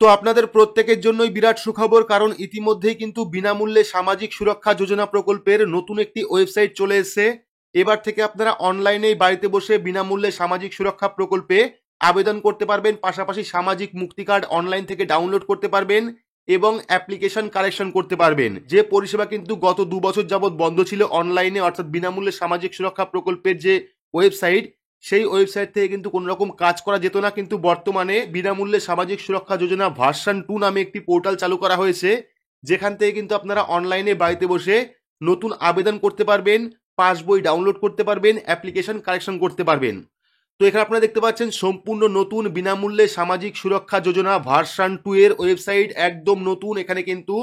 তো আপনাদের প্রত্যেকের জন্যই বিরাট সুখবর, কারণ ইতিমধ্যেই কিন্তু বিনামূল্যে সামাজিক সুরক্ষা যোজনা প্রকল্পের নতুন একটি ওয়েবসাইট চলে এসেছে। এবার থেকে আপনারা অনলাইনেই বাড়িতে বসে বিনামূল্যে সামাজিক সুরক্ষা প্রকল্পে আবেদন করতে পারবেন, পাশাপাশি সামাজিক মুক্তি কার্ড অনলাইন থেকে ডাউনলোড করতে পারবেন এবং অ্যাপ্লিকেশন কারেকশন করতে পারবেন। যে পরিষেবা কিন্তু গত 2 বছর যাবৎ বন্ধ ছিল অনলাইনে, অর্থাৎ বিনামূল্যে সামাজিক সুরক্ষা প্রকল্পের যে ওয়েবসাইট, সেই ওয়েবসাইট থেকে কিন্তু কোনো রকম কাজ করা যেত না। কিন্তু বর্তমানে বিনামূল্যে সামাজিক সুরক্ষা যোজনা ভার্সন 2 নামে একটি পোর্টাল চালু করা হয়েছে, যেখান থেকে কিন্তু আপনারা অনলাইনে বাড়িতে বসে নতুন আবেদন করতে পারবেন, পাসবই ডাউনলোড করতে পারবেন, অ্যাপ্লিকেশন কারেকশন করতে পারবেন। তো এখানে আপনারা দেখতে পাচ্ছেন সম্পূর্ণ নতুন বিনামূল্যে সামাজিক সুরক্ষা যোজনা ভার্সন 2 এর ওয়েবসাইট, একদম নতুন। এখানে কিন্তু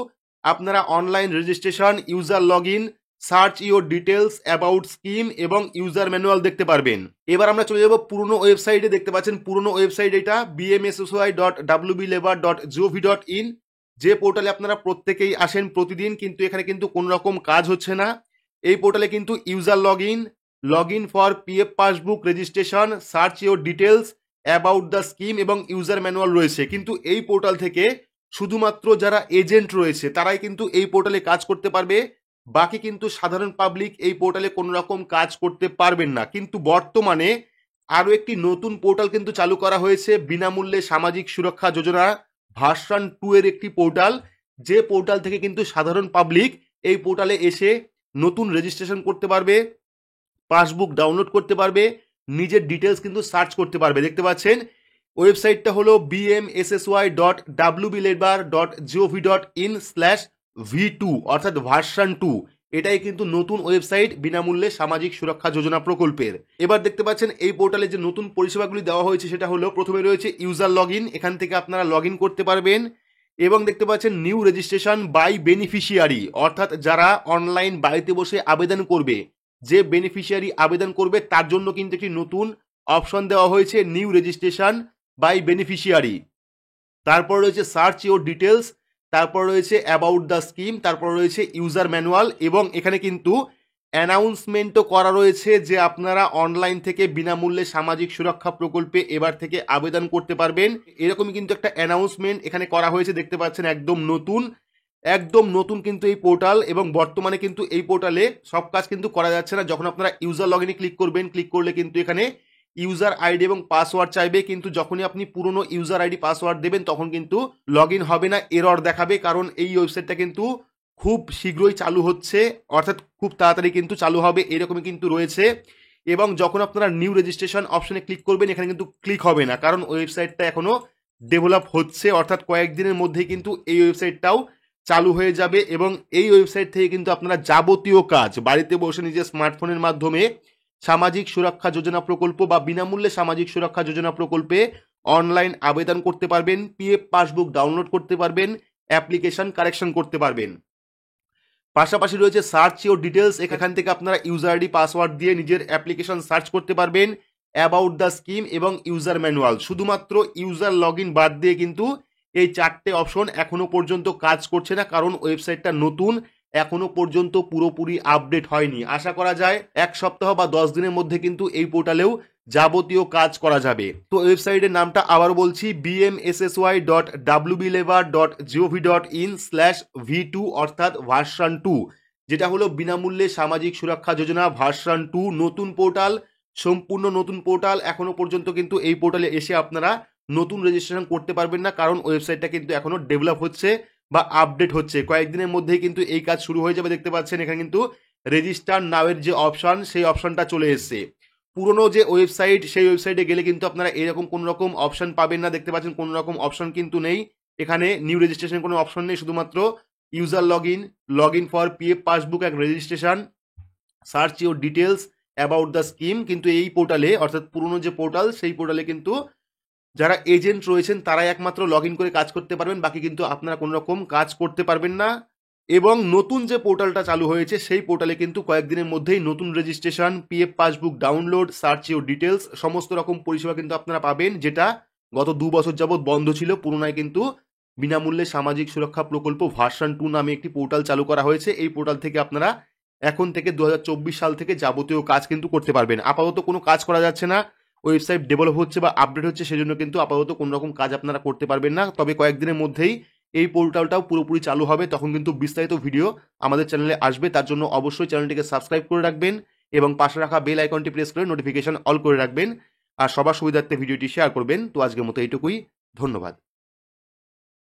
আপনারা online registration, user log in, search your details, about scheme এবং ইউজার ম্যানুয়াল দেখতে পারবেন। এবার আমরা চলে যাব পুরনো ওয়েবসাইটে। দেখতে পাচ্ছেন পুরনো ওয়েবসাইট এটা bmssi.wblabor.gov.in, যে পোর্টালে আপনারা প্রত্যেকেই আসেন প্রতিদিন, কিন্তু এখানে কিন্তু কোনো রকম কাজ হচ্ছে না। এই পোর্টালে কিন্তু user log in for PF passbook registration, search your details, about the scheme এবং ইউজার ম্যানুয়াল রয়েছে। কিন্তু এই পোর্টাল থেকে শুধুমাত্র যারা এজেন্ট রয়েছে তারাই কিন্তু এই পোর্টালে কাজ করতে পারবে, বাকি কিন্তু সাধারণ পাবলিক এই পোর্টালে কোনো রকম কাজ করতে পারবেন না। কিন্তু বর্তমানে আরও একটি নতুন পোর্টাল কিন্তু চালু করা হয়েছে, বিনামূল্যে সামাজিক সুরক্ষা যোজনা ভার্সন 2 এর একটি পোর্টাল, যে পোর্টাল থেকে কিন্তু সাধারণ পাবলিক এই পোর্টালে এসে নতুন রেজিস্ট্রেশন করতে পারবে, পাসবুক ডাউনলোড করতে পারবে, নিজের ডিটেলস কিন্তু সার্চ করতে পারবে। দেখতে পাচ্ছেন ওয়েবসাইটটা হলো bmssi.wblabor.gov.in/v2, অর্থাৎ ভার্সন 2। এটাই কিন্তু নতুন ওয়েবসাইট বিনামূল্যে সামাজিক সুরক্ষা যোজনা প্রকল্পের। এবার দেখতে পাচ্ছেন এই পোর্টালে যে নতুন পরিষেবাগুলি দেওয়া হয়েছে সেটা হলো, প্রথমে রয়েছে ইউজার লগ ইন, এখান থেকে আপনারা লগ ইন করতে পারবেন। এবং দেখতে পাচ্ছেন নিউ রেজিস্ট্রেশন বাই বেনিফিশিয়ারি, অর্থাৎ যারা অনলাইন বাড়িতে বসে আবেদন করবে, যে বেনিফিশিয়ারি আবেদন করবে তার জন্য কিন্তু একটি নতুন অপশন দেওয়া হয়েছে, নিউ রেজিস্ট্রেশন বাই বেনিফিশিয়ারি। তারপর রয়েছে সার্চ ইওর ডিটেলস, তারপর রয়েছে অ্যাবাউট দ্য স্কিম, তারপর রয়েছে ইউজার ম্যানুয়াল। এবং এখানে কিন্তু অ্যানাউন্সমেন্টও করা রয়েছে যে আপনারা অনলাইন থেকে বিনামূল্যে সামাজিক সুরক্ষা প্রকল্পে এবার থেকে আবেদন করতে পারবেন। এরকমই কিন্তু একটা অ্যানাউন্সমেন্ট এখানে করা হয়েছে। দেখতে পাচ্ছেন একদম নতুন কিন্তু এই পোর্টাল, এবং বর্তমানে কিন্তু এই পোর্টালে সব কাজ কিন্তু করা যাচ্ছে না। যখন আপনারা ইউজার লগ ইনে ক্লিক করবেন, ক্লিক করলে কিন্তু এখানে ইউজার আইডি এবং পাসওয়ার্ড চাইবে, কিন্তু যখনই আপনি পুরনো ইউজার আইডি পাসওয়ার্ড দেবেন তখন কিন্তু লগ ইন হবে না, এরর দেখাবে। কারণ এই ওয়েবসাইটটা কিন্তু খুব শীঘ্রই চালু হচ্ছে, অর্থাৎ খুব তাড়াতাড়ি কিন্তু চালু হবে, এরকমই কিন্তু রয়েছে। এবং যখন আপনারা নিউ রেজিস্ট্রেশন অপশনে ক্লিক করবেন এখানে কিন্তু ক্লিক হবে না, কারণ ওয়েবসাইটটা এখনো ডেভেলপ হচ্ছে, অর্থাৎ কয়েকদিনের মধ্যেই কিন্তু এই ওয়েবসাইটটাও চালু হয়ে যাবে। এবং এই ওয়েবসাইট থেকে কিন্তু আপনারা যাবতীয় কাজ বাড়িতে বসে নিজের স্মার্টফোনের মাধ্যমে সামাজিক সুরক্ষা যোজনা প্রকল্প বা বিনামূল্যে সামাজিক সুরক্ষা যোজনা প্রকল্পে অনলাইন আবেদন করতে পারবেন, পিএফ পাসবুক ডাউনলোড করতে পারবেন, অ্যাপ্লিকেশন কারেকশন করতে পারবেন। পাশাপাশি রয়েছে সার্চ ইওর ডিটেলস, এখান থেকে আপনারা ইউজার আইডি পাসওয়ার্ড দিয়ে নিজের অ্যাপ্লিকেশন সার্চ করতে পারবেন, অ্যাবাউট দ্য স্কিম এবং ইউজার ম্যানুয়াল। শুধুমাত্র ইউজার লগ ইন বাদ দিয়ে কিন্তু এই 4টে অপশন এখনো পর্যন্ত কাজ করছে না, কারণ ওয়েবসাইটটা নতুন, এখনো পর্যন্ত পুরোপুরি আপডেট হয়নি। আশা করা যায় 1 সপ্তাহ বা 10 দিনের মধ্যে কিন্তু এই পোর্টালেও যাবতীয় কাজ করা যাবে। তো ওয়েবসাইটের নামটা আবার বলছি, bmssi.wblabor.gov.in/v2, অর্থাৎ ভার্সন 2, যেটা হলো বিনামূল্যে সামাজিক সুরক্ষা যোজনা ভার্সন 2 নতুন পোর্টাল, সম্পূর্ণ নতুন পোর্টাল। এখনো পর্যন্ত কিন্তু এই পোর্টালে এসে আপনারা নতুন রেজিস্ট্রেশন করতে পারবেন না, কারণ ওয়েবসাইটটা কিন্তু এখনো ডেভেলপ হচ্ছে বা আপডেট হচ্ছে। কয়েকদিনের মধ্যেই কিন্তু এই কাজ শুরু হয়ে যাবে। দেখতে পাচ্ছেন এখানে কিন্তু রেজিস্টার নাওয়ের যে অপশন, সেই অপশনটা চলে এসেছে। পুরনো যে ওয়েবসাইট, সেই ওয়েবসাইটে গেলে কিন্তু আপনারা এরকম কোনো রকম অপশন পাবেন না। দেখতে পাচ্ছেন কোনো রকম অপশন কিন্তু নেই, এখানে নিউ রেজিস্ট্রেশন কোনো অপশন নেই, শুধুমাত্র user log in for PF passbook এক registration, search your details, about the scheme. কিন্তু এই পোর্টালে, অর্থাৎ পুরনো যে পোর্টাল, সেই পোর্টালে কিন্তু যারা এজেন্ট রয়েছেন তারাই একমাত্র লগ ইন করে কাজ করতে পারবেন, বাকি কিন্তু আপনারা কোনো রকম কাজ করতে পারবেন না। এবং নতুন যে পোর্টালটা চালু হয়েছে সেই পোর্টালে কিন্তু কয়েকদিনের মধ্যেই নতুন registration, PF passbook download, search your details, সমস্ত রকম পরিষেবা কিন্তু আপনারা পাবেন, যেটা গত 2 বছর যাবৎ বন্ধ ছিল। পুরোনায় কিন্তু বিনামূল্যে সামাজিক সুরক্ষা প্রকল্প ভার্সন 2 নামে একটি পোর্টাল চালু করা হয়েছে। এই পোর্টাল থেকে আপনারা এখন থেকে 2024 সাল থেকে যাবতীয় কাজ কিন্তু করতে পারবেন। আপাতত কোনো কাজ করা যাচ্ছে না, ওয়েবসাইট ডেভেলপ হচ্ছে বা আপডেট হচ্ছে, সেজন্য কিন্তু আপাতত কোনো রকম কাজ আপনারা করতে পারবেন না। তবে কয়েকদিনের মধ্যেই এই পোর্টালটাও পুরোপুরি চালু হবে, তখন কিন্তু বিস্তারিত ভিডিও আমাদের চ্যানেলে আসবে। তার জন্য অবশ্যই চ্যানেলটিকে সাবস্ক্রাইব করে রাখবেন এবং পাশে রাখা বেল আইকনটি প্রেস করে নোটিফিকেশন অল করে রাখবেন, আর সবার সুবিধার্থে ভিডিওটি শেয়ার করবেন। তো আজকের মতো এইটুকুই, ধন্যবাদ।